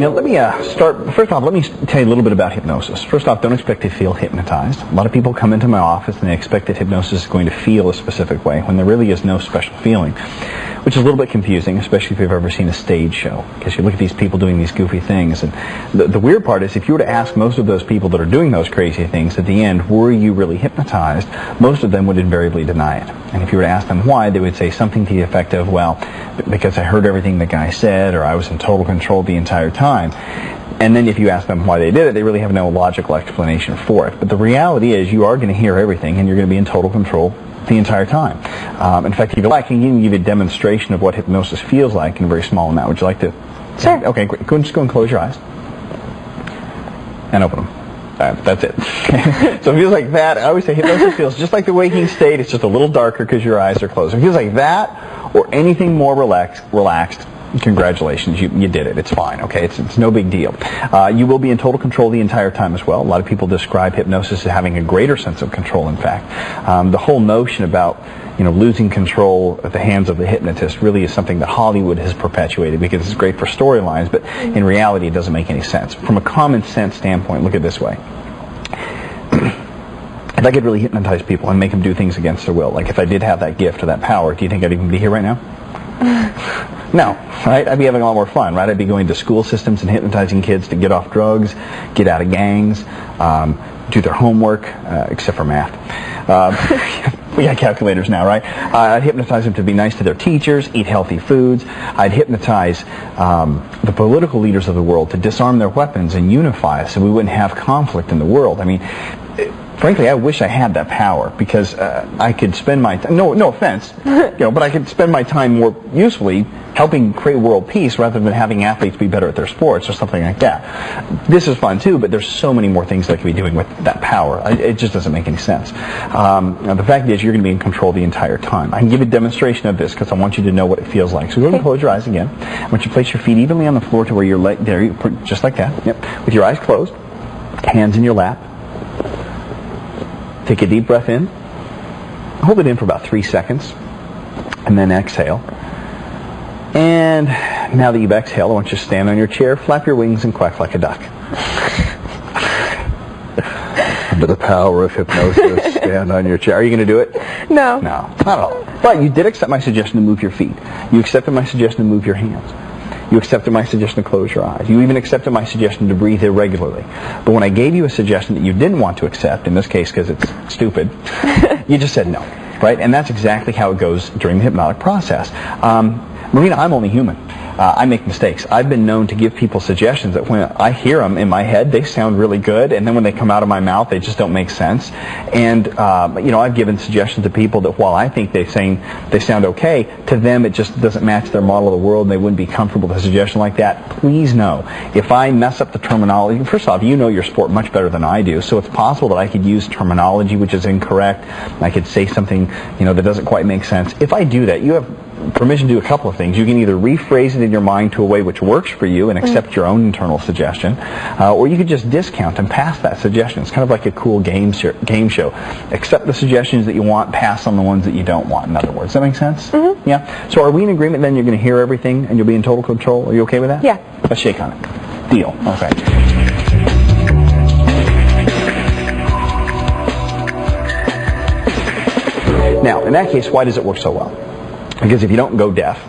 let me start. First off, let me tell you a little bit about hypnosis. First off, don't expect to feel hypnotized. A lot of people come into my office and they expect that hypnosis is going to feel a specific way when there really is no special feeling, which is a little bit confusing, especially if you've ever seen a stage show, because you look at these people doing these goofy things. And the weird part is, if you were to ask most of those people that are doing those crazy things at the end, were you really hypnotized, most of them would invariably deny it. And if you were to ask them why, they would say something to the effect of, well, because I heard everything the guy said, or I was in total control the entire time. And then if you ask them why they did it, they really have no logical explanation for it. But the reality is, you are going to hear everything, and you're going to be in total control the entire time. In fact, if you like, I can even give you a demonstration of what hypnosis feels like in a very small amount. Would you like to? Sure. Okay, great. Just go and close your eyes. And open them. That's it. So it feels like that. I always say hypnosis feels just like the waking state. It's just a little darker because your eyes are closed. If it feels like that or anything more relaxed, congratulations, you did it. It's fine, okay? It's no big deal. You will be in total control the entire time as well. A lot of people describe hypnosis as having a greater sense of control, in fact. The whole notion about losing control at the hands of the hypnotist really is something that Hollywood has perpetuated because it's great for storylines, but in reality it doesn't make any sense. From a common sense standpoint, look at it this way. If I could really hypnotize people and make them do things against their will, like if I did have that gift or that power, do you think I'd even be here right now? No, right? I'd be having a lot more fun, right? I'd be going to school systems and hypnotizing kids to get off drugs, get out of gangs, do their homework, except for math. We got calculators now, right? I'd hypnotize them to be nice to their teachers, eat healthy foods. I'd hypnotize the political leaders of the world to disarm their weapons and unify so we wouldn't have conflict in the world. I mean, frankly, I wish I had that power because I could spend my time, no offense, but I could spend my time more usefully helping create world peace rather than having athletes be better at their sports or something like that. This is fun too, but there's so many more things I could be doing with that power. It just doesn't make any sense. Now the fact is, you're going to be in control the entire time. I can give you a demonstration of this because I want you to know what it feels like. So go ahead and close your eyes again. I want you to place your feet evenly on the floor to where you're there, just like that. Yep. With your eyes closed, hands in your lap. Take a deep breath in. Hold it in for about 3 seconds. And then exhale. And now that you've exhaled, I want you to stand on your chair, flap your wings, and quack like a duck. Under the power of hypnosis, stand on your chair. Are you going to do it? No. No, not at all. But you did accept my suggestion to move your feet. You accepted my suggestion to move your hands. You accepted my suggestion to close your eyes. You even accepted my suggestion to breathe irregularly. But when I gave you a suggestion that you didn't want to accept, in this case because it's stupid, you just said no, right? And that's exactly how it goes during the hypnotic process. Marina, I'm only human. I make mistakes. I've been known to give people suggestions that when I hear them in my head, they sound really good, and then when they come out of my mouth, they just don't make sense. And I've given suggestions to people that while I think they sound okay, to them it just doesn't match their model of the world, and they wouldn't be comfortable with a suggestion like that. Please know, if I mess up the terminology, first off, you know your sport much better than I do, so it's possible that I could use terminology which is incorrect. I could say something that doesn't quite make sense. If I do that, you have permission to do a couple of things. You can either rephrase it in your mind to a way which works for you and accept your own internal suggestion, or you could just discount and pass that suggestion. It's kind of like a cool game show. Accept the suggestions that you want, pass on the ones that you don't want, in other words. Does that make sense? Mm-hmm. Yeah? So are we in agreement then you're going to hear everything and you'll be in total control? Are you okay with that? Yeah. Let's shake on it. Deal. Okay. Now, in that case, why does it work so well? Because if you don't go deaf,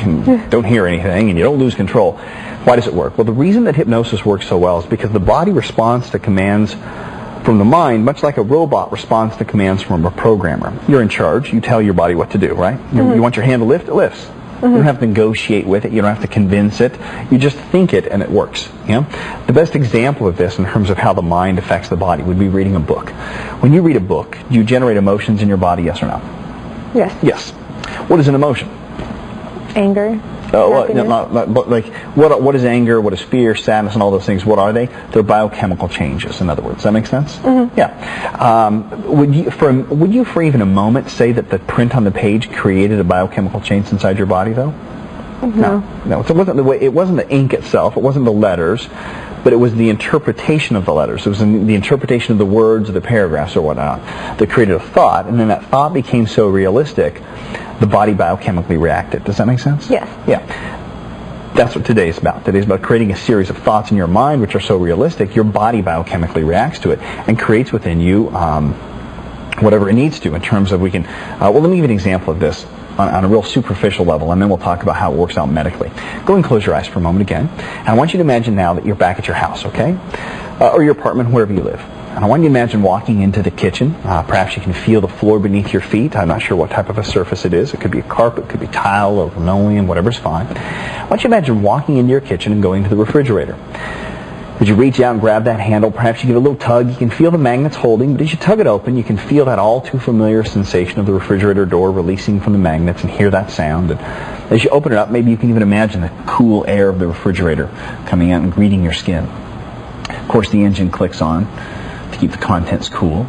and don't hear anything, and you don't lose control, why does it work? Well, the reason that hypnosis works so well is because the body responds to commands from the mind, much like a robot responds to commands from a programmer. You're in charge. You tell your body what to do, right? Mm-hmm. You want your hand to lift, it lifts. Mm-hmm. You don't have to negotiate with it. You don't have to convince it. You just think it, and it works. The best example of this in terms of how the mind affects the body would be reading a book. When you read a book, do you generate emotions in your body, yes or no? Yes. Yes. What is an emotion? Anger. What is anger? What is fear? Sadness, and all those things? What are they? They're biochemical changes. In other words, does that make sense? Mm-hmm. Yeah. Would you for even a moment say that the print on the page created a biochemical change inside your body, though? No. No. So it wasn't the ink itself. It wasn't the letters. But it was the interpretation of the letters. It was the interpretation of the words of the paragraphs or whatnot that created a thought. And then that thought became so realistic, the body biochemically reacted. Does that make sense? Yes. Yeah. That's what today's about. Today's about creating a series of thoughts in your mind which are so realistic, your body biochemically reacts to it and creates within you whatever it needs to in terms of we can... well, let me give you an example of this on a real superficial level, and then we'll talk about how it works out medically. Go and close your eyes for a moment again. And I want you to imagine now that you're back at your house, okay? Or your apartment, wherever you live. And I want you to imagine walking into the kitchen. Perhaps you can feel the floor beneath your feet. I'm not sure what type of a surface it is. It could be a carpet, it could be tile or linoleum, whatever's fine. I want you to imagine walking into your kitchen and going to the refrigerator. As you reach out and grab that handle, perhaps you give a little tug. You can feel the magnets holding, but as you tug it open, you can feel that all too familiar sensation of the refrigerator door releasing from the magnets and hear that sound. And as you open it up, maybe you can even imagine the cool air of the refrigerator coming out and greeting your skin. Of course, the engine clicks on to keep the contents cool,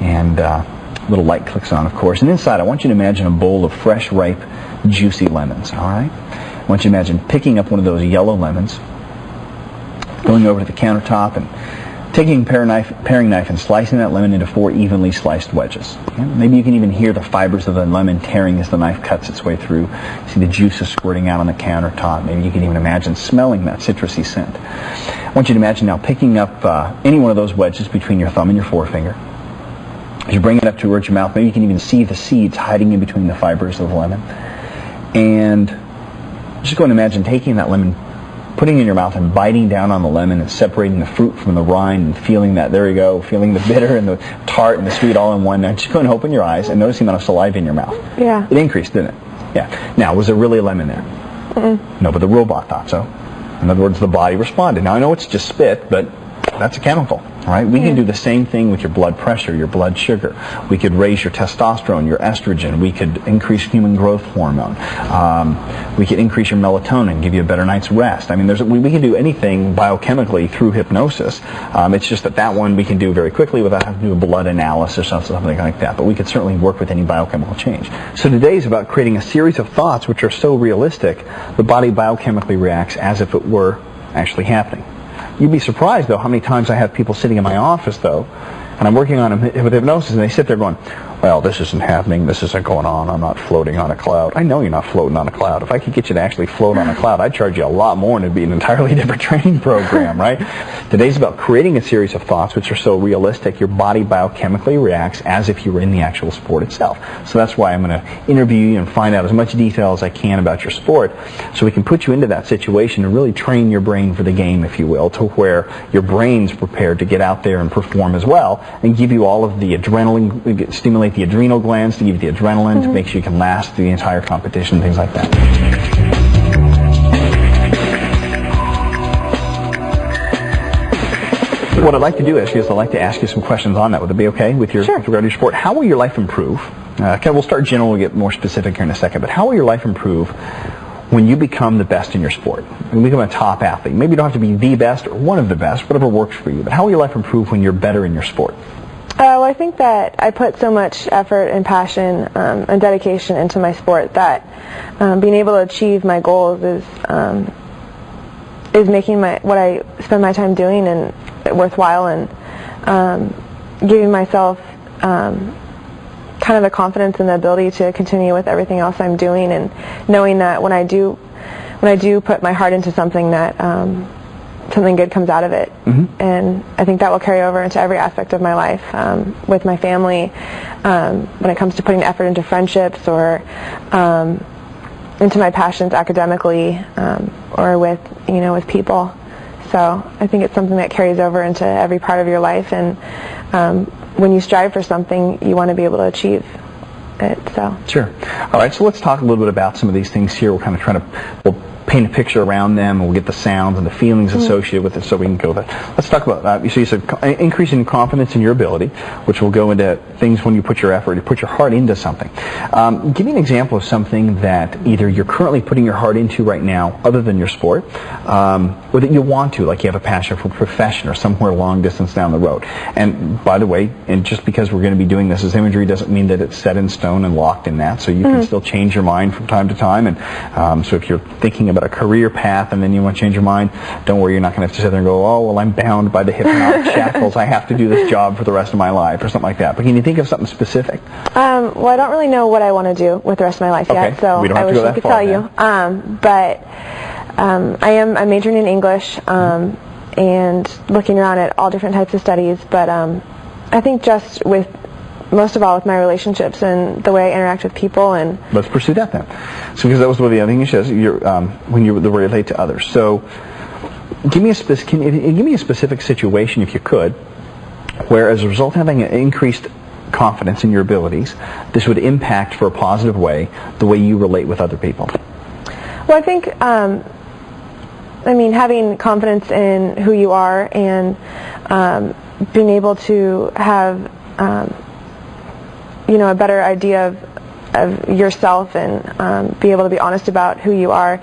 and a little light clicks on, of course. And inside, I want you to imagine a bowl of fresh, ripe, juicy lemons, all right? I want you to imagine picking up one of those yellow lemons, going over to the countertop and taking a paring knife and slicing that lemon into 4 evenly sliced wedges. Okay? Maybe you can even hear the fibers of the lemon tearing as the knife cuts its way through. You see the juices squirting out on the countertop. Maybe you can even imagine smelling that citrusy scent. I want you to imagine now picking up any one of those wedges between your thumb and your forefinger. As you bring it up towards your mouth, maybe you can even see the seeds hiding in between the fibers of the lemon. And just go and imagine taking that lemon, putting it in your mouth and biting down on the lemon and separating the fruit from the rind and feeling that, there you go, feeling the bitter and the tart and the sweet all in one. Now just go and open your eyes and notice the amount of saliva in your mouth. Yeah. It increased, didn't it? Yeah. Now, was there really a lemon there? Mm-mm. No, but the robot thought so. In other words, the body responded. Now, I know it's just spit, but that's a chemical. All right, we can do the same thing with your blood pressure, your blood sugar. We could raise your testosterone, your estrogen. We could increase human growth hormone. We could increase your melatonin, give you a better night's rest. I mean, we can do anything biochemically through hypnosis. It's just that one we can do very quickly without having to do a blood analysis or something like that. But we could certainly work with any biochemical change. So today is about creating a series of thoughts which are so realistic, the body biochemically reacts as if it were actually happening. You'd be surprised, though, how many times I have people sitting in my office, though, and I'm working on with hypnosis, and they sit there going, well, this isn't happening, this isn't going on, I'm not floating on a cloud. I know you're not floating on a cloud. If I could get you to actually float on a cloud, I'd charge you a lot more, and it'd be an entirely different training program, right? Today's about creating a series of thoughts which are so realistic, your body biochemically reacts as if you were in the actual sport itself. So that's why I'm going to interview you and find out as much detail as I can about your sport, so we can put you into that situation and really train your brain for the game, if you will, to where your brain's prepared to get out there and perform as well, and give you all of the adrenaline, stimulate the adrenal glands to give you the adrenaline to make sure you can last the entire competition, things like that. What I'd like to do is I'd like to ask you some questions on that. Would it be okay with Sure. with regard to your sport? How will your life improve? Okay, we'll start general, we'll get more specific here in a second, but how will your life improve when you become the best in your sport? When you become a top athlete? Maybe you don't have to be the best or one of the best, whatever works for you, but how will your life improve when you're better in your sport? Well, I think that I put so much effort and passion and dedication into my sport that being able to achieve my goals is making what I spend my time doing and worthwhile, and giving myself kind of the confidence and the ability to continue with everything else I'm doing, and knowing that when I do put my heart into something, that something good comes out of it. And I think that will carry over into every aspect of my life, with my family, when it comes to putting effort into friendships, or into my passions academically, or with people. So I think it's something that carries over into every part of your life, and when you strive for something, you want to be able to achieve it. So sure. All right, so let's talk a little bit about some of these things here. We'll kind of we'll paint a picture around them, and we'll get the sounds and the feelings associated with it, so we can go there. Let's talk about, so you said increasing confidence in your ability, which will go into things when you put your effort, you put your heart into something. Give me an example of something that either you're currently putting your heart into right now, other than your sport, or that you want to, like you have a passion for a profession or somewhere long distance down the road. And by the way, and just because we're going to be doing this as imagery doesn't mean that it's set in stone and locked in that, so you can still change your mind from time to time. And so if you're thinking about a career path and then you want to change your mind, don't worry, you're not going to have to sit there and go, oh, well, I'm bound by the hypnotic shackles, I have to do this job for the rest of my life, or something like that. But can you think of something specific? Well, I don't really know what I want to do with the rest of my life yet, so we don't I have to wish go I that could far tell you. But I'm majoring in English and looking around at all different types of studies, but I think just with most of all with my relationships and the way I interact with people. And let's pursue that then. So because that was one of the other things you said, when you relate to others. So give me a specific situation, if you could, where as a result of having an increased confidence in your abilities, this would impact for a positive way the way you relate with other people. Well, I think having confidence in who you are and being able to have a better idea of yourself and be able to be honest about who you are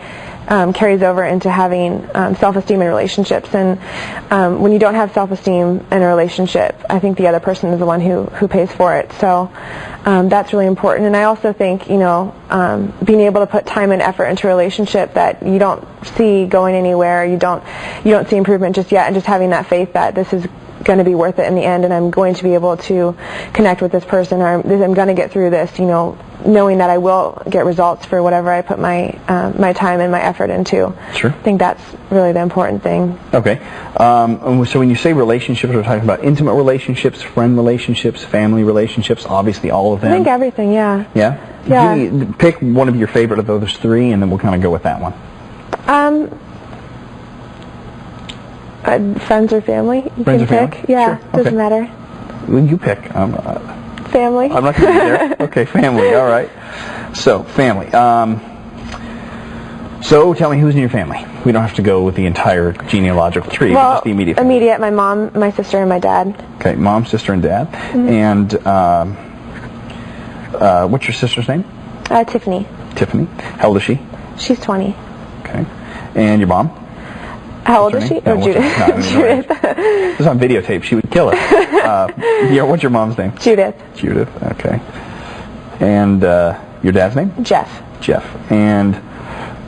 carries over into having self-esteem in relationships. And when you don't have self-esteem in a relationship, I think the other person is the one who pays for it. So that's really important. And I also think being able to put time and effort into a relationship that you don't see going anywhere, you don't see improvement just yet, and just having that faith that this is going to be worth it in the end, and I'm going to be able to connect with this person, or I'm going to get through this, knowing that I will get results for whatever I put my time and my effort into. Sure. I think that's really the important thing. Okay. So when you say relationships, we're talking about intimate relationships, friend relationships, family relationships, obviously all of them. I think everything, yeah. Yeah? Yeah. Pick one of your favorite of those three, and then we'll kind of go with that one. Friends or family? Friends or pick. family? Yeah, Sure. doesn't Okay. matter. Well, you pick. Family. I'm not going to be there. Okay, family. All right. So, family. So, tell me who's in your family. We don't have to go with the entire genealogical tree, but just the immediate family. Immediate, my mom, my sister, and my dad. Okay, mom, sister, and dad. Mm-hmm. And what's your sister's name? Tiffany. Tiffany. How old is she? She's 20. Okay. And your mom? How old is she? No, Oh, Judith. Judith. This is on videotape. She would kill us. What's your mom's name? Judith. Judith. Okay. And your dad's name? Jeff. Jeff. And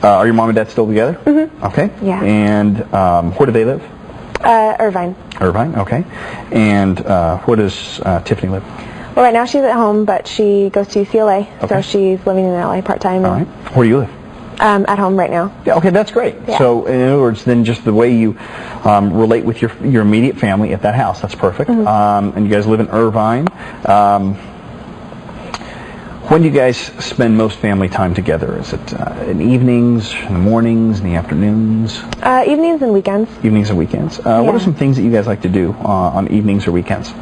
are your mom and dad still together? Mm-hmm. Okay. Yeah. And where do they live? Irvine. Irvine. Okay. And where does Tiffany live? Well, right now she's at home, but she goes to UCLA, Okay. so she's living in LA part-time. All right. Where do you live? At home right now. Yeah, okay, that's great. Yeah. So, in other words, then just the way you relate with your immediate family at that house, that's perfect. Mm-hmm. And you guys live in Irvine. When do you guys spend most family time together? Is it in evenings, in the mornings, in the afternoons? Evenings and weekends. Evenings and weekends. What are some things that you guys like to do on evenings or weekends?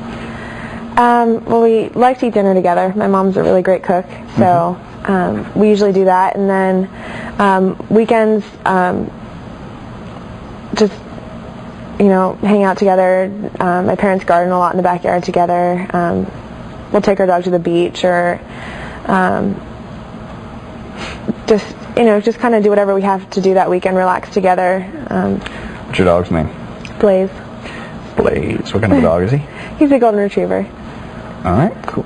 Well, we like to eat dinner together. My mom's a really great cook, so we usually do that. And then weekends, just hang out together. My parents garden a lot in the backyard together. We'll take our dog to the beach, or just kind of do whatever we have to do that weekend. Relax together. What's your dog's name? Blaze. Blaze. What kind of a dog is he? He's a golden retriever. All right, cool.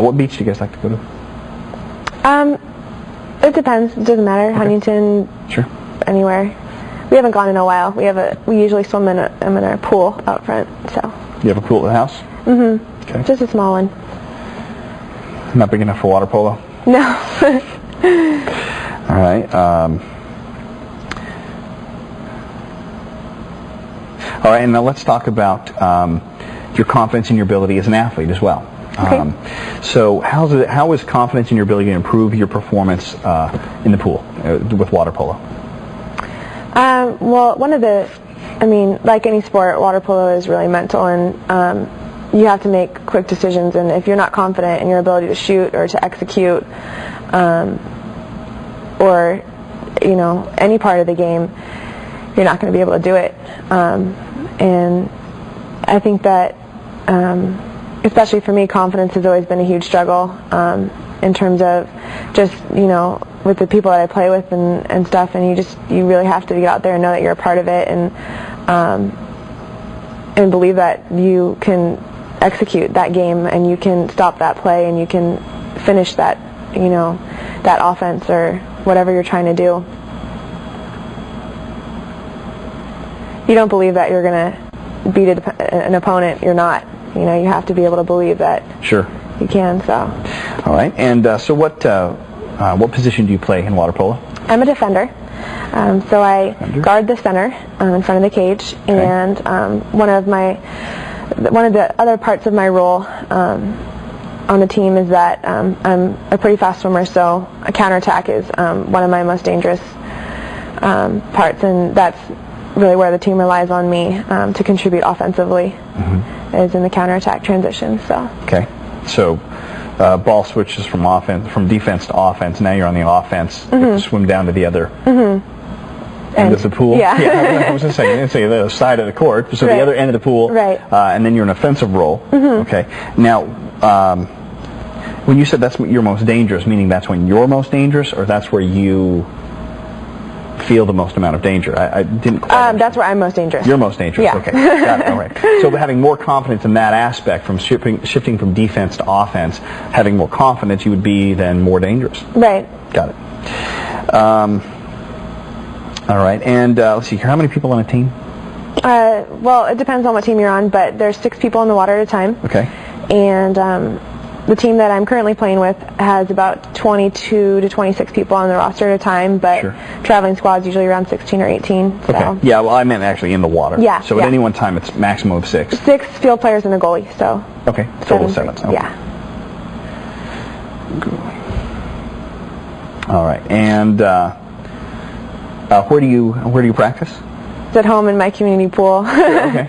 What beach do you guys like to go to? It depends. It doesn't matter. Okay. Huntington. Sure. Anywhere. We haven't gone in a while. We usually swim in our pool out front. So. You have a pool at the house? Mhm. Okay. Just a small one. Not big enough for water polo? No. All right. All right, and now let's talk about your confidence in your ability as an athlete as well. Okay. So how is confidence in your ability to improve your performance in the pool with water polo? Well, like any sport, water polo is really mental, and you have to make quick decisions, and if you're not confident in your ability to shoot or to execute or any part of the game, you're not going to be able to do it. And I think that especially for me, confidence has always been a huge struggle in terms of just with the people that I play with and stuff, and you really have to get out there and know that you're a part of it, and believe that you can execute that game, and you can stop that play, and you can finish that that offense or whatever you're trying to do. You don't believe that you're going to beat an opponent, you're not. You know, you have to be able to believe that Sure. you can. So. All right. And so what position do you play in water polo? I'm a defender. So I guard the center in front of the cage, Okay. and one of the other parts of my role on the team is that I'm a pretty fast swimmer, so a counterattack is one of my most dangerous parts, and that's really where the team relies on me to contribute offensively, is in the counterattack transition. So. Okay. So ball switches from defense to offense. Now you're on the offense. You have to swim down to the other end of the pool. Yeah. I was just saying, say the other side of the court. So Right. the other end of the pool. Right. And then you're in an offensive role. Okay. Now, when you said that's your most dangerous, meaning that's when you're most dangerous, or that's where you feel the most amount of danger? I didn't quite understand. That's where I'm most dangerous. You're most dangerous. Yeah. Okay. Got it. All right. So having more confidence in that aspect, from shifting from defense to offense, having more confidence, you would be then more dangerous. Right. Got it. All right. And let's see here. How many people on a team? Well, it depends on what team you're on, but there's 6 people in the water at a time. Okay. And the team that I'm currently playing with has about 22 to 26 people on the roster at a time, but Sure. traveling squads usually around 16 or 18. So. Okay. Yeah. Well, I meant actually in the water. Yeah, So at yeah. any one time, it's maximum of 6. 6 field players and a goalie, so. Okay. Total of 7. Okay. Yeah. All right. And where do you practice? It's at home in my community pool. Okay.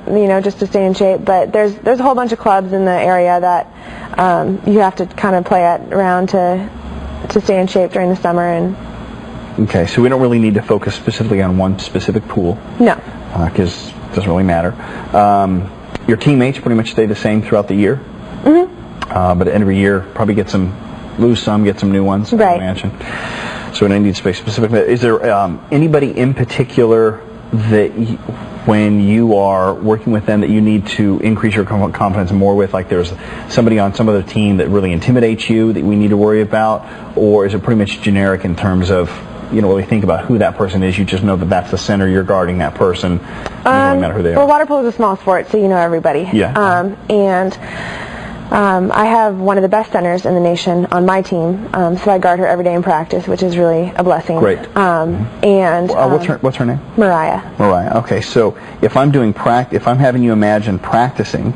You know, just to stay in shape. But there's a whole bunch of clubs in the area that you have to kind of play at around to stay in shape during the summer. And Okay. So we don't really need to focus specifically on one specific pool. no. Because it doesn't really matter. Your teammates pretty much stay the same throughout the year. But every year probably lose some, get some new ones. I Right. imagine. So we don't need to speak specifically. Is there anybody in particular that when you are working with them that you need to increase your confidence more with? Like there's somebody on some other team that really intimidates you that we need to worry about? Or is it pretty much generic in terms of, you don't really think about who that person is, you just know that that's the center, you're guarding that person, it doesn't really matter who they Well, are? water polo is a small sport, so you know everybody. Yeah. I have one of the best centers in the nation on my team, so I guard her every day in practice, which is really a blessing. Great. What's her name? Mariah. Mariah. Okay, so if I'm having you imagine practicing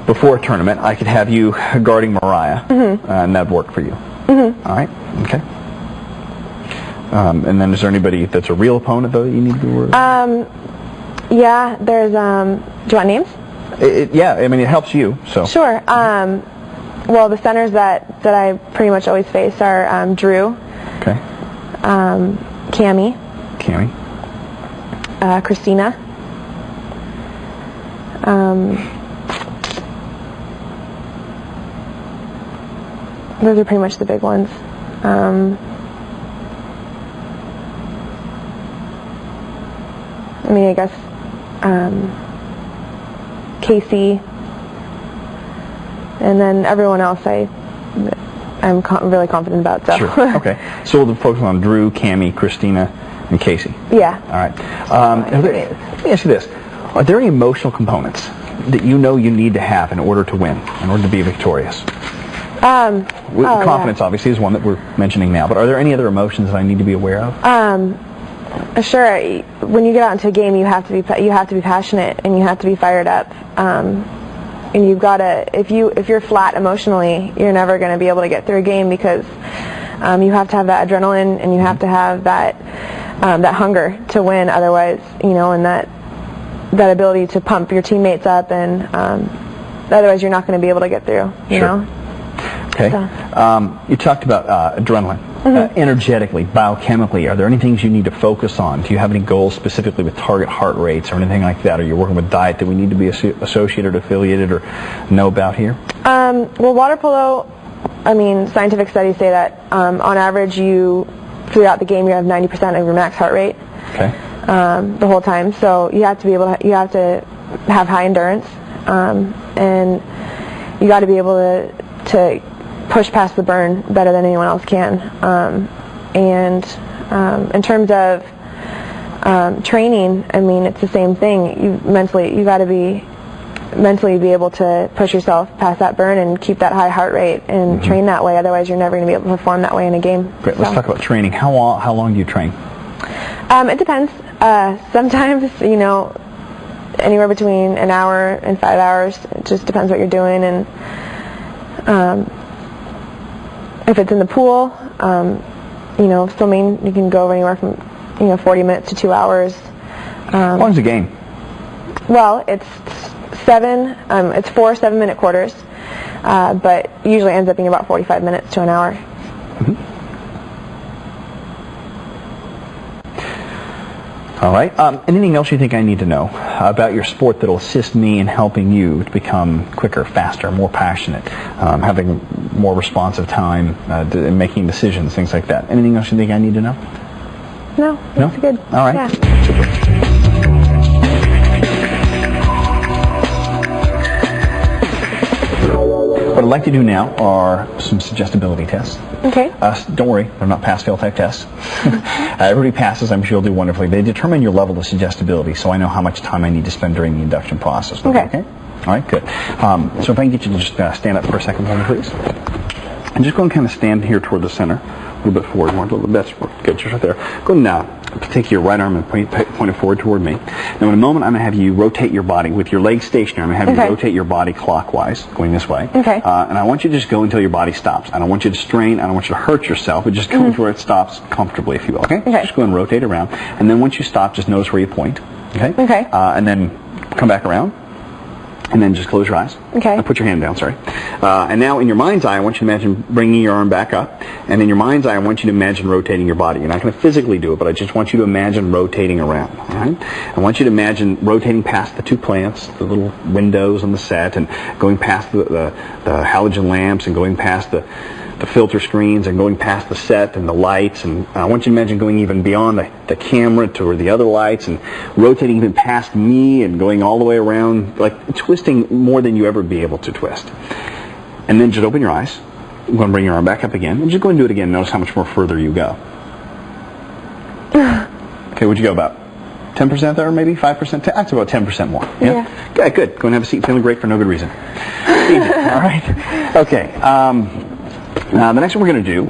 before a tournament, I could have you guarding Mariah, and that'd work for you. All right. Okay. And then is there anybody that's a real opponent though that you need to be worried about? Yeah, there's, do you want names? Yeah, I mean it helps you. So. Sure. Well, the centers that I pretty much always face are Drew, Okay. Cammie, Christina, those are pretty much the big ones. I mean, I guess Casey, and then everyone else I'm really confident about. So. Sure. Okay. So we'll focus on Drew, Cammie, Christina, and Casey. Yeah. All right. Let me ask you this: are there any emotional components that you know you need to have in order to win, in order to be victorious? Confidence, obviously, is one that we're mentioning now. But are there any other emotions that I need to be aware of? Sure. When you get out into a game, you have to be passionate and you have to be fired up. And you've got to, if you're flat emotionally, you're never going to be able to get through a game because you have to have that adrenaline and you have to have that hunger to win. Otherwise, and that ability to pump your teammates up, and otherwise you're not going to be able to get through. You know. Okay. So. You talked about adrenaline. Energetically, biochemically, are there any things you need to focus on? Do you have any goals specifically with target heart rates or anything like that? Are you working with diet that we need to be associated or affiliated or know about here? Well, water polo, scientific studies say that on average throughout the game you have 90% of your max heart rate. Okay. The whole time. So you have to you have to have high endurance, and you got to be able to push past the burn better than anyone else can. And in terms of training, it's the same thing. You got to be mentally be able to push yourself past that burn and keep that high heart rate and train that way. Otherwise, you're never going to be able to perform that way in a game. Great. Let's talk about training. How long do you train? It depends. Sometimes, anywhere between an hour and 5 hours. It just depends what you're doing. And if it's in the pool, swimming, you can go anywhere from 40 minutes to 2 hours. How long is the game? Well, it's 4 7-minute quarters, but usually ends up being about 45 minutes to an hour. All right. Anything else you think I need to know about your sport that will assist me in helping you to become quicker, faster, more passionate, having more responsive time, making decisions, things like that? Anything else you think I need to know? No, that's good. All right. Yeah. Super. What I'd like to do now are some suggestibility tests. Okay. Don't worry, they're not pass-fail type tests. Everybody passes, I'm sure you'll do wonderfully. They determine your level of suggestibility, so I know how much time I need to spend during the induction process. Okay? All right, good. So if I can get you to just stand up for a second for me, please. And just go and kind of stand here toward the center, a little bit forward, more, a little bit. That's good, just right there. Go and now take your right arm and point it forward toward me. Now in a moment I'm going to have you rotate your body with your legs stationary. I'm going to have you rotate your body clockwise, going this way. Okay. And I want you to just go until your body stops. I don't want you to strain. I don't want you to hurt yourself. But just go to where it stops comfortably, if you will. Okay? Just go and rotate around. And then once you stop, just notice where you point. Okay? Okay. And then come back around. And then just close your eyes. Okay. Put your hand down, sorry. And now in your mind's eye, I want you to imagine bringing your arm back up. And in your mind's eye, I want you to imagine rotating your body. You're not going to physically do it, but I just want you to imagine rotating around. All right? I want you to imagine rotating past the two plants, the little windows on the set, and going past the halogen lamps, and going past the filter screens, and going past the set and the lights, and I want you to imagine going even beyond the camera to the other lights, and rotating even past me and going all the way around, like twisting more than you ever be able to twist. And then just open your eyes. I'm going to bring your arm back up again, and just go and do it again. Notice how much more further you go. Okay, what'd you go about? 10% there, maybe 5%? That's about 10% more. Yeah. Okay, good. Go and have a seat. Feeling great for no good reason. Easy. All right. Okay. The next one we're going to do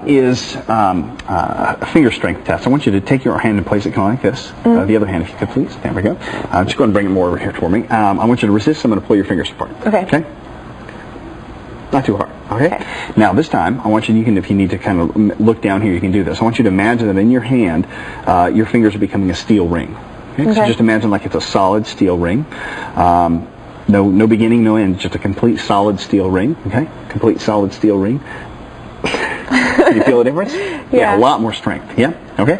is a finger strength test. I want you to take your hand and place it kind of like this. The other hand, if you could, please. There we go. Just go and bring it more over here toward me. I want you to resist. I'm going to pull your fingers apart. Okay? Not too hard. Okay? Now, this time, I want you can, if you need to kind of look down here, you can do this. I want you to imagine that in your hand, your fingers are becoming a steel ring. Okay? So just imagine like it's a solid steel ring. No beginning, no end, just a complete solid steel ring, okay? Complete solid steel ring. Can you feel the difference? Yeah, a lot more strength, yeah? Okay?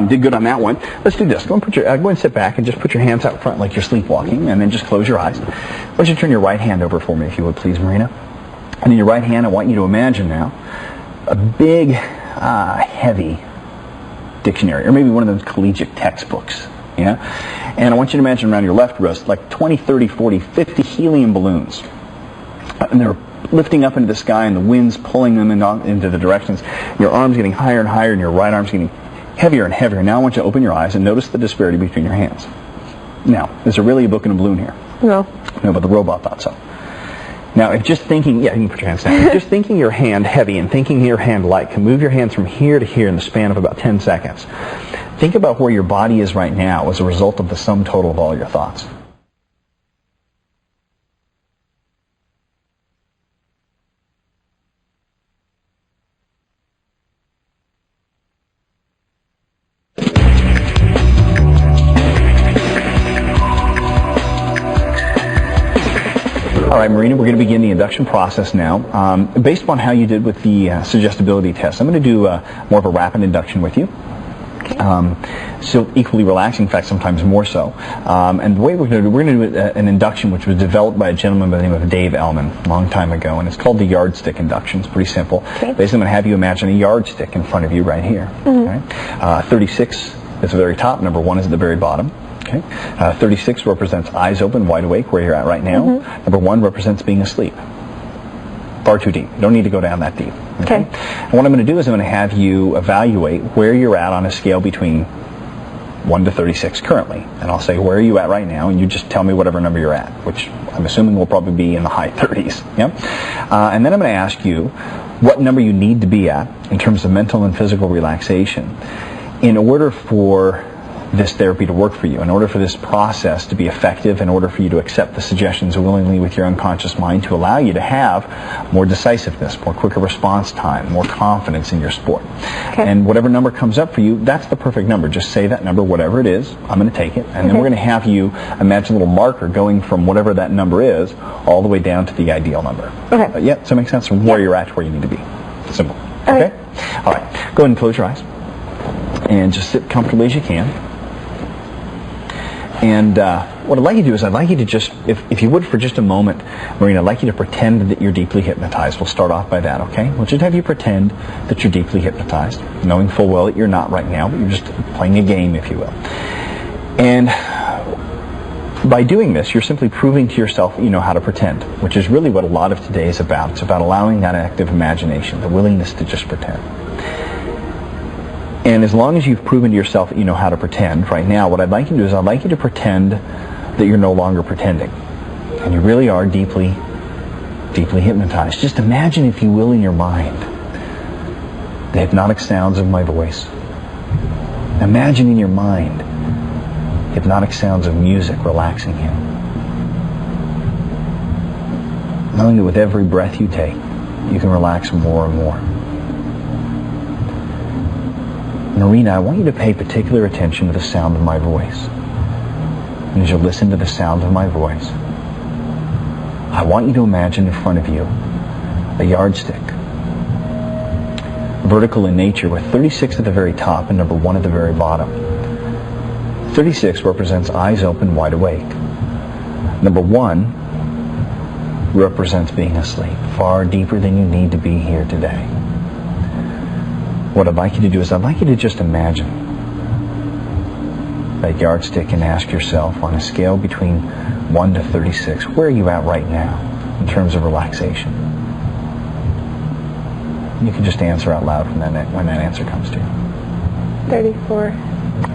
Did good on that one. Let's do this. Go and sit back and just put your hands out front like you're sleepwalking, and then just close your eyes. Why don't you turn your right hand over for me, if you would, please, Marina? And in your right hand, I want you to imagine now a big, heavy dictionary, or maybe one of those collegiate textbooks. Yeah? And I want you to imagine around your left wrist like 20, 30, 40, 50 helium balloons. And they're lifting up into the sky, and the wind's pulling them into the directions. Your arm's getting higher and higher, and your right arm's getting heavier and heavier. Now I want you to open your eyes and notice the disparity between your hands. Now, is there really a book and a balloon here? No. No, but the robot thought so. Now, if just thinking, you can put your hands down. If just thinking your hand heavy and thinking your hand light can move your hands from here to here in the span of about 10 seconds. Think about where your body is right now as a result of the sum total of all your thoughts. All right, Marina, we're going to begin the induction process now. Based upon how you did with the suggestibility test, I'm going to do more of a rapid induction with you. Still equally relaxing, in fact, sometimes more so. And the way we're going to do an induction which was developed by a gentleman by the name of Dave Ellman a long time ago, and it's called the yardstick induction. It's pretty simple. Basically, I'm going to have you imagine a yardstick in front of you right here. Okay? 36 is at the very top. Number 1 is at the very bottom. Okay. 36 represents eyes open, wide awake, where you're at right now. Number 1 represents being asleep. Far too deep. You don't need to go down that deep. Okay. And what I'm going to do is I'm going to have you evaluate where you're at on a scale between 1 to 36 currently. And I'll say, where are you at right now? And you just tell me whatever number you're at, which I'm assuming will probably be in the high 30s. Yeah? And then I'm going to ask you what number you need to be at in terms of mental and physical relaxation in order for this therapy to work for you, in order for this process to be effective, in order for you to accept the suggestions willingly with your unconscious mind to allow you to have more decisiveness, more quicker response time, more confidence in your sport. Okay. And whatever number comes up for you, that's the perfect number. Just say that number, whatever it is. I'm going to take it. And then we're going to have you imagine a little marker going from whatever that number is all the way down to the ideal number. Okay. Yeah, does that make sense? From where you're at to where you need to be. Simple. Okay. All right. Go ahead and close your eyes. And just sit comfortably as you can. And what I'd like you to do is I'd like you to just, if you would for just a moment, Marina, I'd like you to pretend that you're deeply hypnotized. We'll start off by that, okay? We'll just have you pretend that you're deeply hypnotized, knowing full well that you're not right now, but you're just playing a game, if you will. And by doing this, you're simply proving to yourself that you know how to pretend, which is really what a lot of today is about. It's about allowing that active imagination, the willingness to just pretend. And as long as you've proven to yourself that you know how to pretend, right now what I'd like you to do is I'd like you to pretend that you're no longer pretending. And you really are deeply, deeply hypnotized. Just imagine, if you will, in your mind, the hypnotic sounds of my voice. Imagine in your mind hypnotic sounds of music relaxing you. Knowing that with every breath you take, you can relax more and more. Marina, I want you to pay particular attention to the sound of my voice. And as you listen to the sound of my voice, I want you to imagine in front of you a yardstick, vertical in nature, with 36 at the very top and number 1 at the very bottom. 36 represents eyes open, wide awake. Number 1 represents being asleep, far deeper than you need to be here today. What I'd like you to do is I'd like you to just imagine that yardstick and ask yourself, on a scale between 1 to 36, where are you at right now in terms of relaxation? You can just answer out loud when that answer comes to you. 34.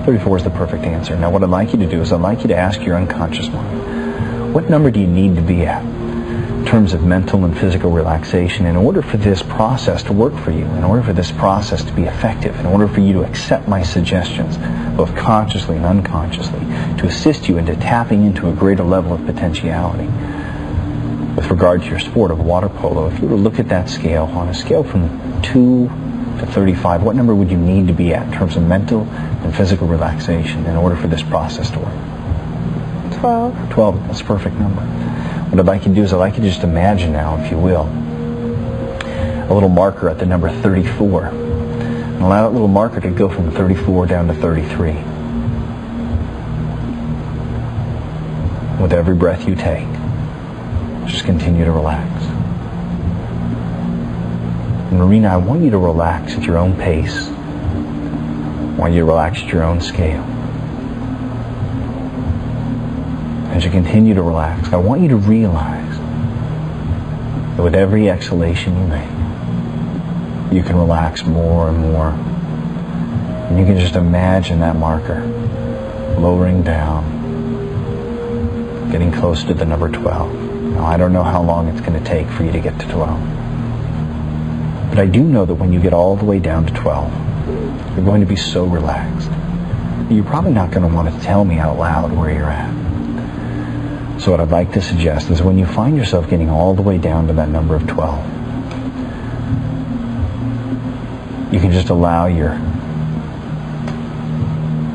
34 is the perfect answer. Now what I'd like you to do is I'd like you to ask your unconscious mind, what number do you need to be at in terms of mental and physical relaxation in order for this process to work for you, in order for this process to be effective, in order for you to accept my suggestions, both consciously and unconsciously, to assist you into tapping into a greater level of potentiality. With regard to your sport of water polo, if you were to look at that scale, on a scale from 2 to 35, what number would you need to be at in terms of mental and physical relaxation in order for this process to work? 12. 12, that's a perfect number. What I'd like you to do is I'd like you to just imagine now, if you will, a little marker at the number 34. And allow that little marker to go from 34 down to 33. With every breath you take, just continue to relax. And Marina, I want you to relax at your own pace. I want you to relax at your own scale. As you continue to relax, I want you to realize that with every exhalation you make, you can relax more and more. And you can just imagine that marker lowering down, getting close to the number 12. Now, I don't know how long it's going to take for you to get to 12. But I do know that when you get all the way down to 12, you're going to be so relaxed. You're probably not going to want to tell me out loud where you're at. So what I'd like to suggest is when you find yourself getting all the way down to that number of 12, you can just allow your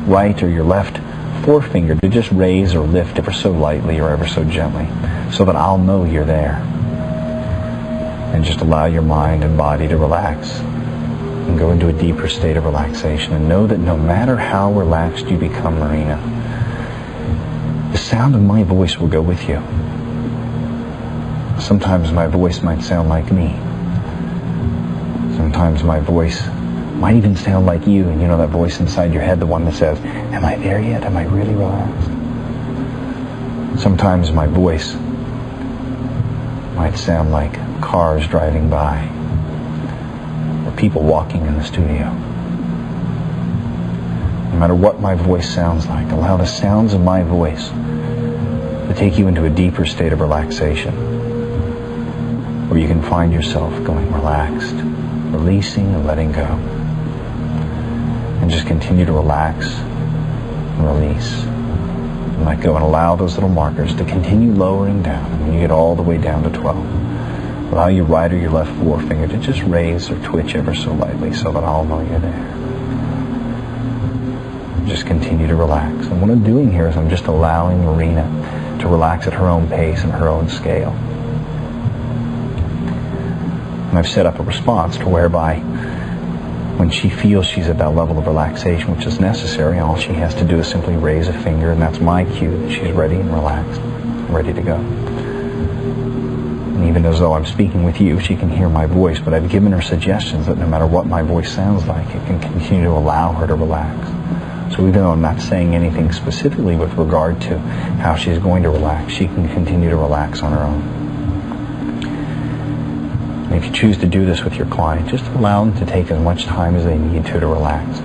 right or your left forefinger to just raise or lift ever so lightly or ever so gently, so that I'll know you're there. And just allow your mind and body to relax and go into a deeper state of relaxation. And know that no matter how relaxed you become, Marina, the sound of my voice will go with you. Sometimes my voice might sound like me. Sometimes my voice might even sound like you, and you know that voice inside your head, the one that says, am I there yet? Am I really relaxed? Sometimes my voice might sound like cars driving by or people walking in the studio. No matter what my voice sounds like, allow the sounds of my voice to take you into a deeper state of relaxation, where you can find yourself going relaxed, releasing and letting go. And just continue to relax and release and let go, and allow those little markers to continue lowering down. And when you get all the way down to 12, allow your right or your left forefinger to just raise or twitch ever so lightly so that I'll know you're there. Just continue to relax. And what I'm doing here is I'm just allowing Marina to relax at her own pace and her own scale. And I've set up a response to whereby when she feels she's at that level of relaxation which is necessary, all she has to do is simply raise a finger, and that's my cue that she's ready and relaxed, ready to go. And even as though I'm speaking with you, she can hear my voice, but I've given her suggestions that no matter what my voice sounds like, it can continue to allow her to relax. So even though I'm not saying anything specifically with regard to how she's going to relax, she can continue to relax on her own. And if you choose to do this with your client, just allow them to take as much time as they need to relax.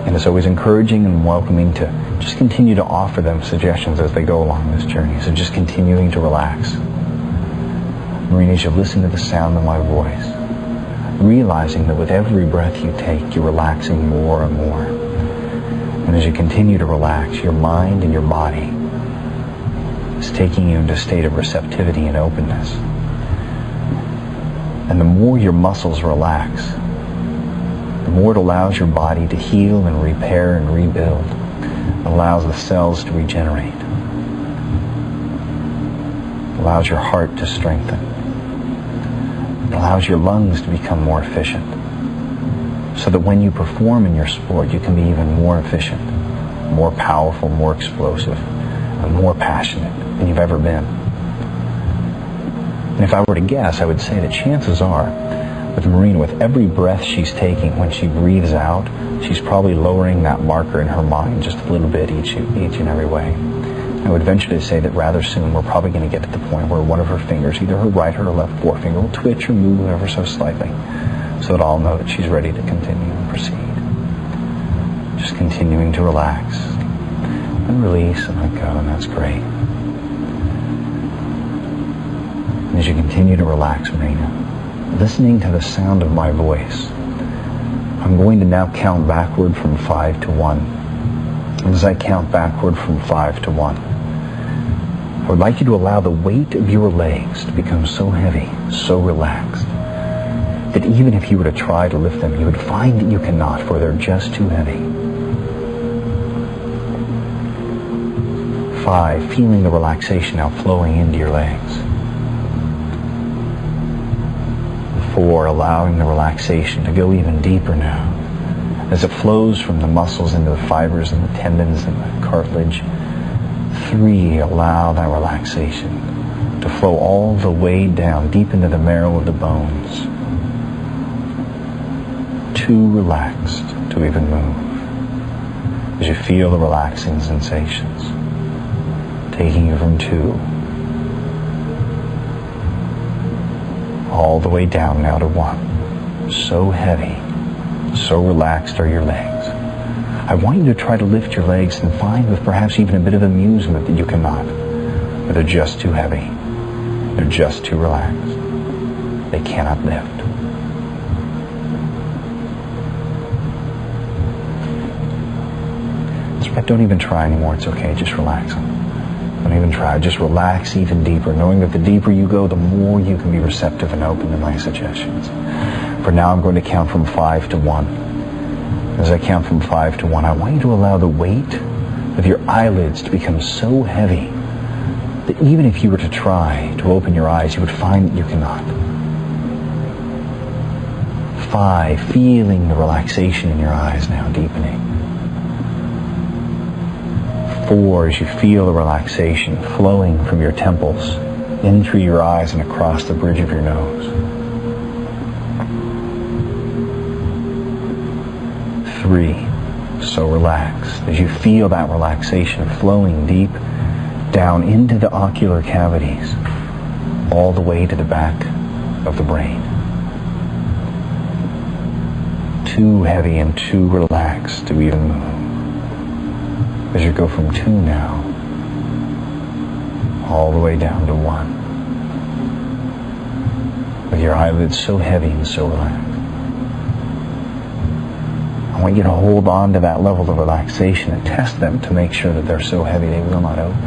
And it's always encouraging and welcoming to just continue to offer them suggestions as they go along this journey. So just continuing to relax. Marina, as you listen to the sound of my voice, realizing that with every breath you take, you're relaxing more and more. And as you continue to relax, your mind and your body is taking you into a state of receptivity and openness. And the more your muscles relax, the more it allows your body to heal and repair and rebuild. It allows the cells to regenerate. It allows your heart to strengthen. It allows your lungs to become more efficient, so that when you perform in your sport, you can be even more efficient, more powerful, more explosive, and more passionate than you've ever been. And if I were to guess, I would say that chances are, with Marina, with every breath she's taking, when she breathes out, she's probably lowering that marker in her mind just a little bit each and every way. I would venture to say that rather soon we're probably going to get to the point where one of her fingers, either her right or her left forefinger, will twitch or move ever so slightly, so that I'll know that she's ready to continue and proceed. Just continuing to relax and release and let go, and that's great. And as you continue to relax, Marina, listening to the sound of my voice, I'm going to now count backward from 5 to 1. And as I count backward from 5 to 1, I would like you to allow the weight of your legs to become so heavy, so relaxed, that even if you were to try to lift them, you would find that you cannot, for they're just too heavy. 5, feeling the relaxation now flowing into your legs. 4, allowing the relaxation to go even deeper now, as it flows from the muscles into the fibers and the tendons and the cartilage. 3, allow that relaxation to flow all the way down, deep into the marrow of the bones. 2, relaxed to even move, as you feel the relaxing sensations, taking you from 2, all the way down now to 1. So heavy, so relaxed are your legs. I want you to try to lift your legs and find, with perhaps even a bit of amusement, that you cannot. But they're just too heavy. They're just too relaxed. They cannot lift. That's right, don't even try anymore. It's okay, just relax them. Don't even try. Just relax even deeper, knowing that the deeper you go, the more you can be receptive and open to my suggestions. For now, I'm going to count from 5 to 1. As I count from 5 to 1, I want you to allow the weight of your eyelids to become so heavy that even if you were to try to open your eyes, you would find that you cannot. 5, feeling the relaxation in your eyes now deepening. 4, as you feel the relaxation flowing from your temples in through your eyes and across the bridge of your nose. 3, so relaxed as you feel that relaxation flowing deep down into the ocular cavities, all the way to the back of the brain. too heavy and too relaxed to even move. As you go from 2 now, all the way down to 1. With your eyelids so heavy and so relaxed. I want you to hold on to that level of relaxation and test them to make sure that they're so heavy they will not open.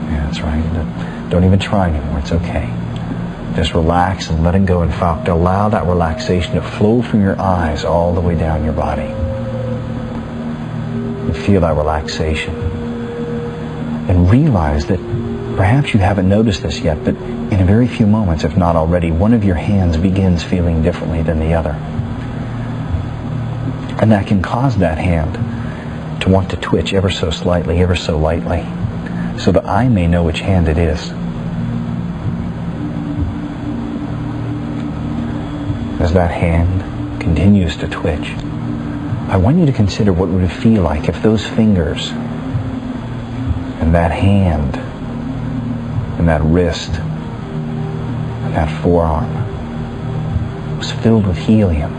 Yeah, that's right. Don't even try anymore. It's okay. Just relax and let it go. In fact, allow that relaxation to flow from your eyes all the way down your body. And feel that relaxation. And realize that perhaps you haven't noticed this yet, but in a very few moments, if not already, one of your hands begins feeling differently than the other. And that can cause that hand to want to twitch ever so slightly, ever so lightly, so that I may know which hand it is. As that hand continues to twitch, I want you to consider what would it feel like if those fingers and that hand and that wrist and that forearm was filled with helium,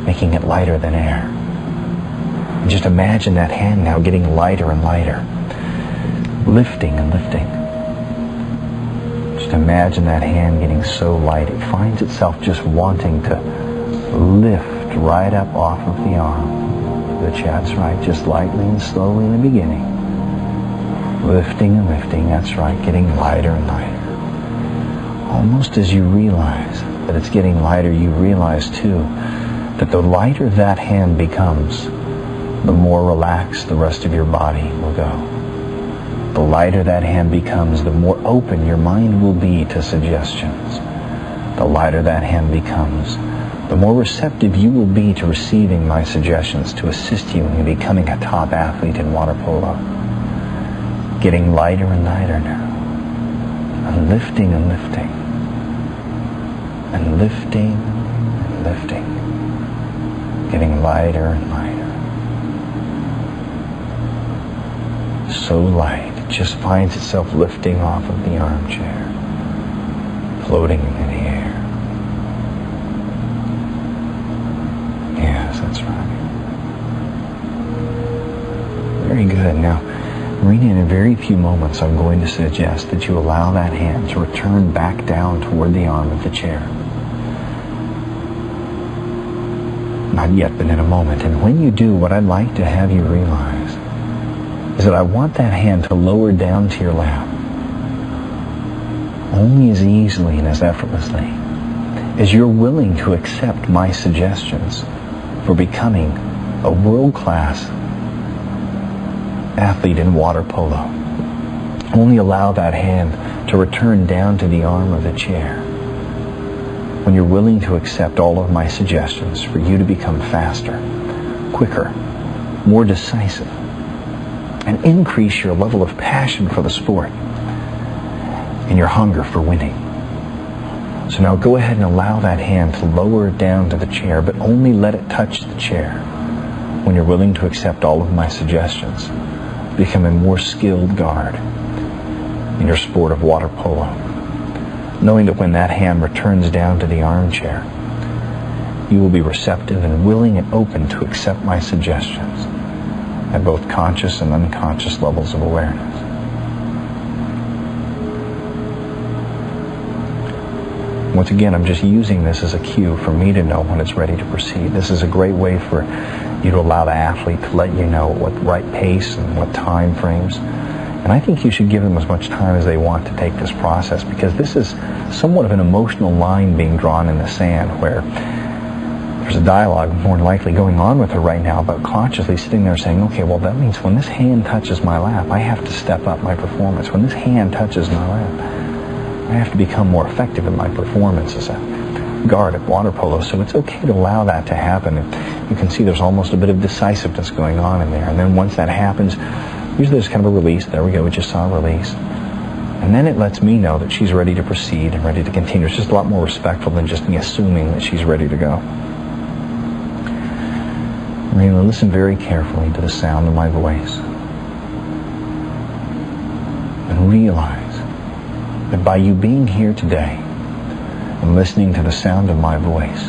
making it lighter than air. And just imagine that hand now getting lighter and lighter, lifting and lifting. Just imagine that hand getting so light it finds itself just wanting to lift right up off of the arm. The chat's right, just lightly and slowly in the beginning. Lifting and lifting, that's right, getting lighter and lighter. Almost as you realize that it's getting lighter, you realize too that the lighter that hand becomes, the more relaxed the rest of your body will go. The lighter that hand becomes, the more open your mind will be to suggestions. The lighter that hand becomes, the more receptive you will be to receiving my suggestions to assist you in becoming a top athlete in water polo. Getting lighter and lighter now. And lifting and lifting. And lifting and lifting. Getting lighter and lighter. So light, it just finds itself lifting off of the armchair, floating in the air. Yes, that's right. Very good. Now, Marina, in a very few moments, I'm going to suggest that you allow that hand to return back down toward the arm of the chair. Not yet, but in a moment. And when you do, what I'd like to have you realize is that I want that hand to lower down to your lap only as easily and as effortlessly as you're willing to accept my suggestions for becoming a world-class athlete in water polo. Only allow that hand to return down to the arm of the chair when you're willing to accept all of my suggestions for you to become faster, quicker, more decisive, and increase your level of passion for the sport and your hunger for winning. So now go ahead and allow that hand to lower down to the chair, but only let it touch the chair when you're willing to accept all of my suggestions, become a more skilled guard in your sport of water polo, knowing that when that hand returns down to the armchair, you will be receptive and willing and open to accept my suggestions at both conscious and unconscious levels of awareness. Once again, I'm just using this as a cue for me to know when it's ready to proceed. This is a great way for you to allow the athlete to let you know what right pace and what time frames. And I think you should give them as much time as they want to take this process, because this is somewhat of an emotional line being drawn in the sand where there's a dialogue more than likely going on with her right now, but consciously sitting there saying, okay, well, that means when this hand touches my lap, I have to step up my performance. When this hand touches my lap, I have to become more effective in my performance as a guard at water polo. So it's okay to allow that to happen. And you can see there's almost a bit of decisiveness going on in there. And then once that happens, usually there's kind of a release. There we go, we just saw a release. And then it lets me know that she's ready to proceed and ready to continue. It's just a lot more respectful than just me assuming that she's ready to go. Marina, listen very carefully to the sound of my voice. And realize that by you being here today and listening to the sound of my voice,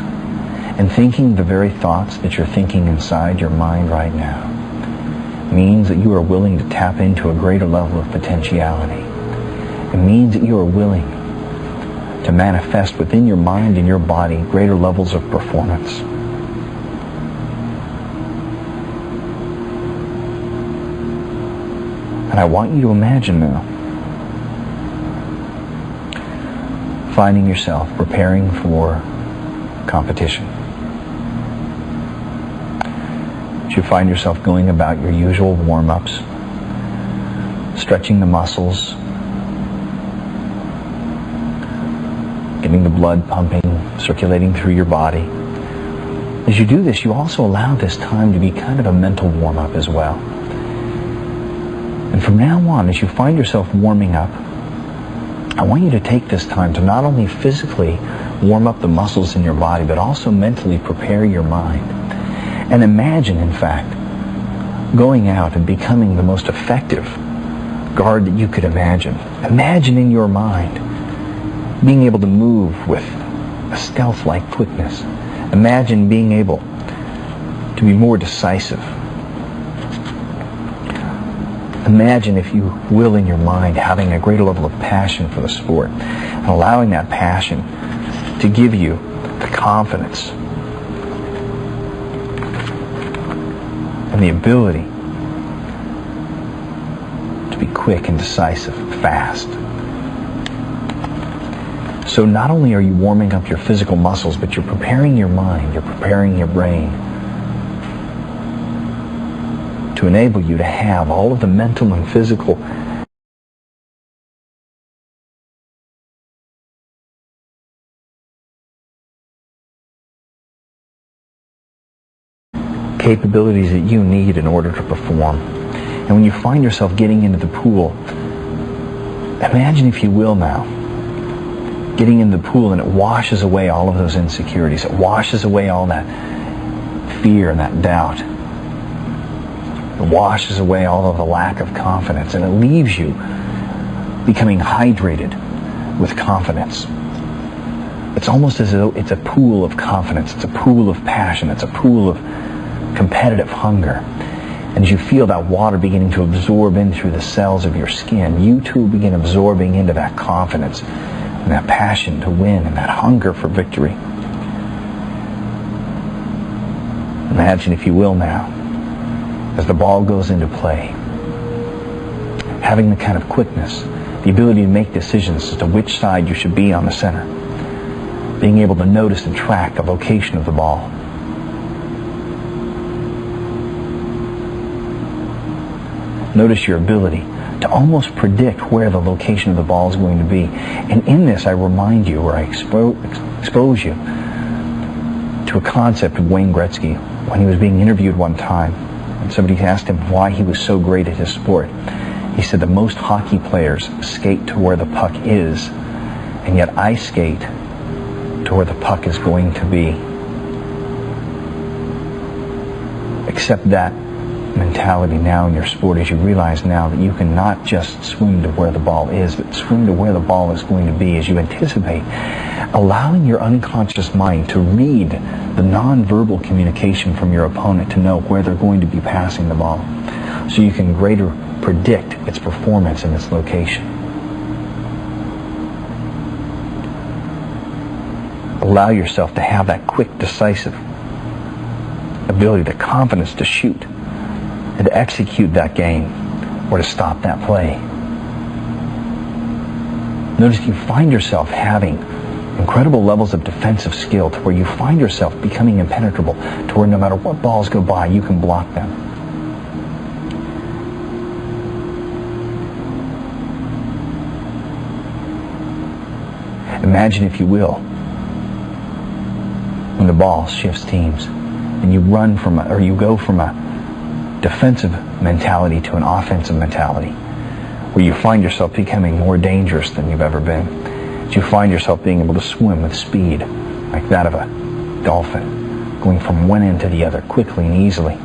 And thinking the very thoughts that you're thinking inside your mind right now means that you are willing to tap into a greater level of potentiality. It means that you are willing to manifest within your mind and your body greater levels of performance. And I want you to imagine now finding yourself preparing for competition. You find yourself going about your usual warm-ups, stretching the muscles, getting the blood pumping, circulating through your body. As you do this, you also allow this time to be kind of a mental warm-up as well. And from now on, as you find yourself warming up, I want you to take this time to not only physically warm up the muscles in your body, but also mentally prepare your mind. And imagine, in fact, going out and becoming the most effective guard that you could imagine. Imagine in your mind being able to move with a stealth-like quickness. Imagine being able to be more decisive. Imagine, if you will, in your mind, having a greater level of passion for the sport and allowing that passion to give you the confidence and the ability to be quick and decisive, fast. So not only are you warming up your physical muscles, but you're preparing your mind, you're preparing your brain to enable you to have all of the mental and physical capabilities that you need in order to perform. And when you find yourself getting into the pool, imagine, if you will now, getting into the pool and it washes away all of those insecurities. It washes away all that fear and that doubt. It washes away all of the lack of confidence, and it leaves you becoming hydrated with confidence. It's almost as though it's a pool of confidence. It's a pool of passion. It's a pool of competitive hunger. And as you feel that water beginning to absorb in through the cells of your skin, you too begin absorbing into that confidence and that passion to win and that hunger for victory. Imagine, if you will now, as the ball goes into play, having the kind of quickness, the ability to make decisions as to which side you should be on the center, being able to notice and track the location of the ball. Notice your ability to almost predict where the location of the ball is going to be. And in this, I remind you, or I expose you to a concept of Wayne Gretzky when he was being interviewed one time. And somebody asked him why he was so great at his sport. He said, that most hockey players skate to where the puck is, and yet I skate to where the puck is going to be. Accept that mentality now in your sport, as you realize now that you can not just swim to where the ball is, but swim to where the ball is going to be, as you anticipate allowing your unconscious mind to read the nonverbal communication from your opponent to know where they're going to be passing the ball, so you can greater predict its performance and its location. Allow yourself to have that quick, decisive ability, the confidence to shoot and to execute that game or to stop that play. Notice you find yourself having incredible levels of defensive skill to where you find yourself becoming impenetrable, to where no matter what balls go by, you can block them. Imagine, if you will, when the ball shifts teams and you run from or you go from a defensive mentality to an offensive mentality, where you find yourself becoming more dangerous than you've ever been. As you find yourself being able to swim with speed like that of a dolphin, going from one end to the other quickly and easily.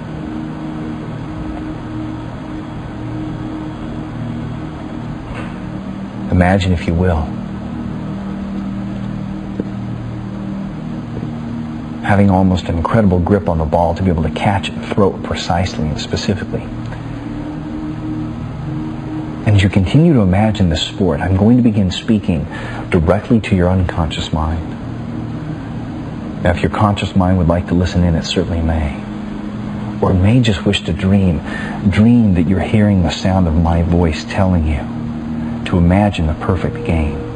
Imagine, if you will, having almost an incredible grip on the ball to be able to catch it and throw it precisely and specifically. And as you continue to imagine this sport, I'm going to begin speaking directly to your unconscious mind. Now, if your conscious mind would like to listen in, it certainly may. Or it may just wish to dream that you're hearing the sound of my voice telling you to imagine the perfect game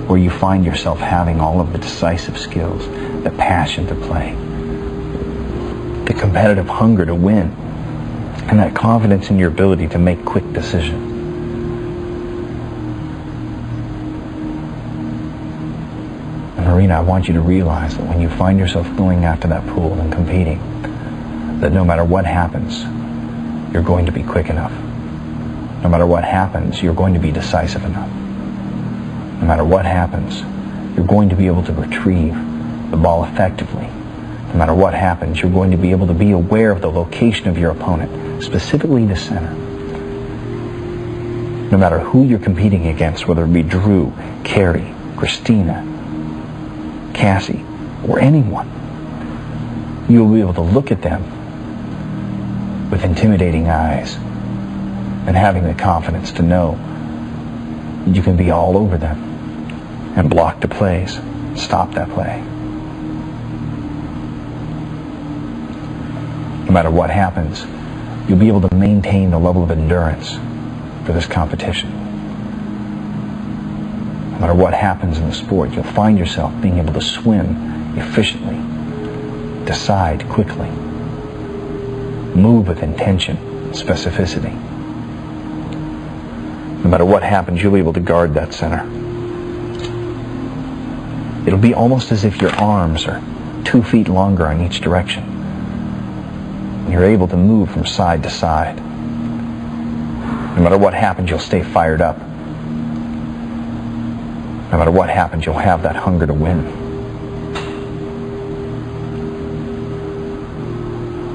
where you find yourself having all of the decisive skills, the passion to play, the competitive hunger to win, and that confidence in your ability to make quick decisions. And Marina, I want you to realize that when you find yourself going after that pool and competing, that no matter what happens, you're going to be quick enough. No matter what happens, you're going to be decisive enough. No matter what happens, you're going to be able to retrieve the ball effectively. No matter what happens, you're going to be able to be aware of the location of your opponent, specifically the center. No matter who you're competing against, whether it be Drew, Carrie, Christina, Cassie, or anyone, you'll be able to look at them with intimidating eyes and having the confidence to know you can be all over them and block the plays, stop that play. No matter what happens, you'll be able to maintain the level of endurance for this competition. No matter what happens in the sport, you'll find yourself being able to swim efficiently, decide quickly, move with intention and specificity. No matter what happens, you'll be able to guard that center. It'll be almost as if your arms are 2 feet longer in each direction. You're able to move from side to side. No matter what happens, you'll stay fired up. No matter what happens, you'll have that hunger to win.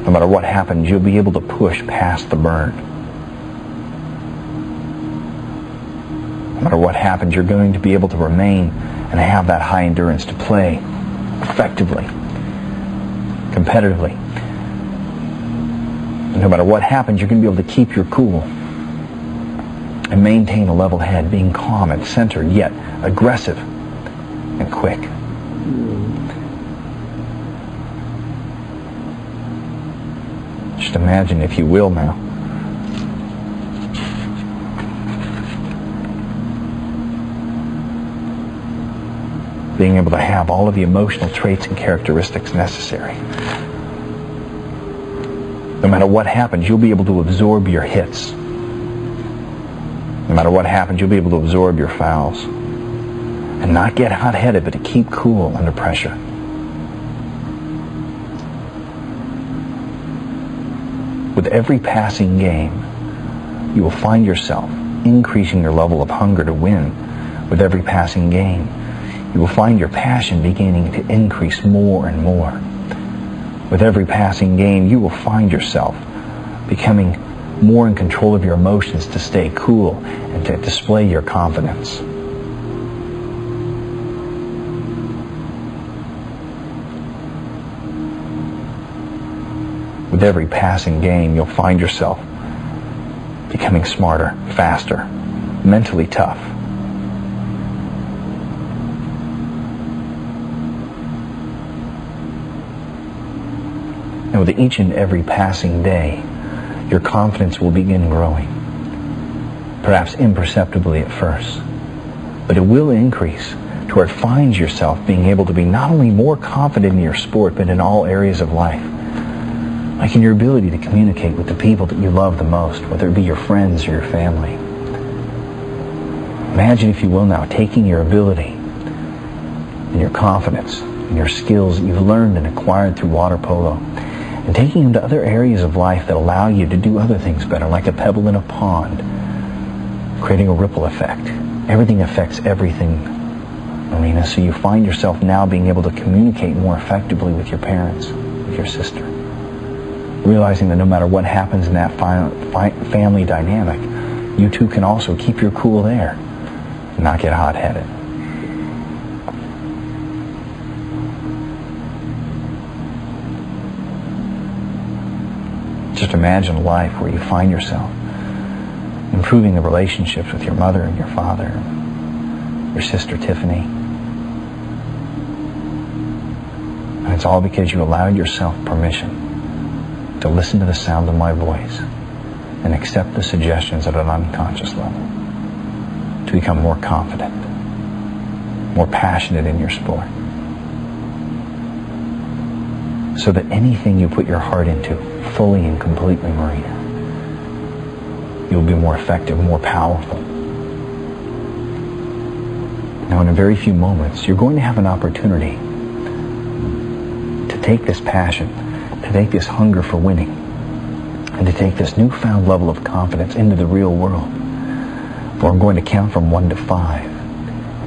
No matter what happens, you'll be able to push past the burn. No matter what happens, you're going to be able to remain and have that high endurance to play effectively, competitively. And no matter what happens, you're going to be able to keep your cool and maintain a level head, being calm and centered, yet aggressive and quick. Just imagine, if you will now, being able to have all of the emotional traits and characteristics necessary. No matter what happens, you'll be able to absorb your hits. No matter what happens, you'll be able to absorb your fouls. And not get hot-headed, but to keep cool under pressure. With every passing game, you will find yourself increasing your level of hunger to win. With every passing game, you will find your passion beginning to increase more and more. With every passing game, you will find yourself becoming more in control of your emotions to stay cool and to display your confidence. With every passing game, you'll find yourself becoming smarter, faster, mentally tough. And with each and every passing day, your confidence will begin growing, perhaps imperceptibly at first, but it will increase to where it finds yourself being able to be not only more confident in your sport, but in all areas of life. Like in your ability to communicate with the people that you love the most, whether it be your friends or your family. Imagine, if you will now, taking your ability and your confidence and your skills that you've learned and acquired through water polo, and taking them to other areas of life that allow you to do other things better, like a pebble in a pond, creating a ripple effect. Everything affects everything, Marina, so you find yourself now being able to communicate more effectively with your parents, with your sister, realizing that no matter what happens in that family dynamic, you too can also keep your cool there and not get hot-headed. Just imagine a life where you find yourself improving the relationships with your mother and your father, your sister Tiffany. And it's all because you allowed yourself permission to listen to the sound of my voice and accept the suggestions at an unconscious level to become more confident, more passionate in your sport. So that anything you put your heart into, fully and completely, Marina, you'll be more effective, more powerful. Now, in a very few moments, you're going to have an opportunity to take this passion, to take this hunger for winning, and to take this newfound level of confidence into the real world. For I'm going to count from 1 to 5.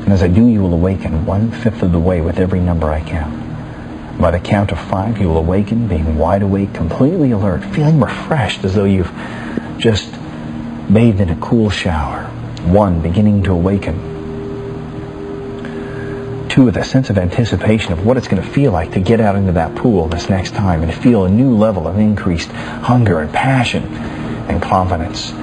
And as I do, you will awaken 1/5 of the way with every number I count. By the count of 5, you will awaken, being wide awake, completely alert, feeling refreshed as though you've just bathed in a cool shower. 1, beginning to awaken. 2, with a sense of anticipation of what it's going to feel like to get out into that pool this next time and to feel a new level of increased hunger and passion and confidence.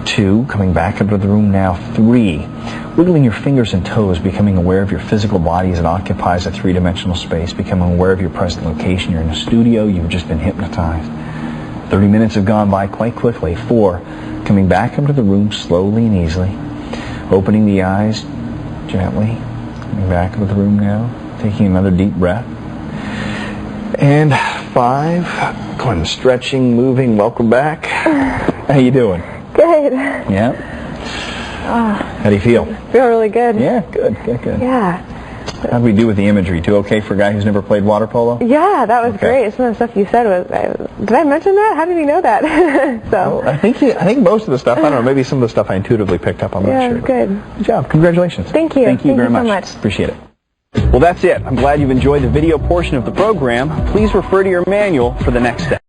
2, coming back into the room now. 3, wiggling your fingers and toes, becoming aware of your physical body as it occupies a 3-dimensional space, becoming aware of your present location. You're in a studio, you've just been hypnotized. 30 minutes have gone by quite quickly. 4, coming back into the room slowly and easily, opening the eyes gently, coming back into the room now, taking another deep breath. And 5, going stretching, moving. Welcome back. How you doing? Good. Yeah. How do you feel? Feel really good. Yeah, good. Yeah. How do we do with the imagery? Too okay for a guy who's never played water polo? Yeah, that was great. Some of the stuff you said was, did I mention that? How did you know that? So. Well, I think most of the stuff, I don't know, maybe some of the stuff I intuitively picked up, I'm not sure. Yeah, good. Good job. Congratulations. Thank you. Thank you very so much. Appreciate it. Well, that's it. I'm glad you've enjoyed the video portion of the program. Please refer to your manual for the next step.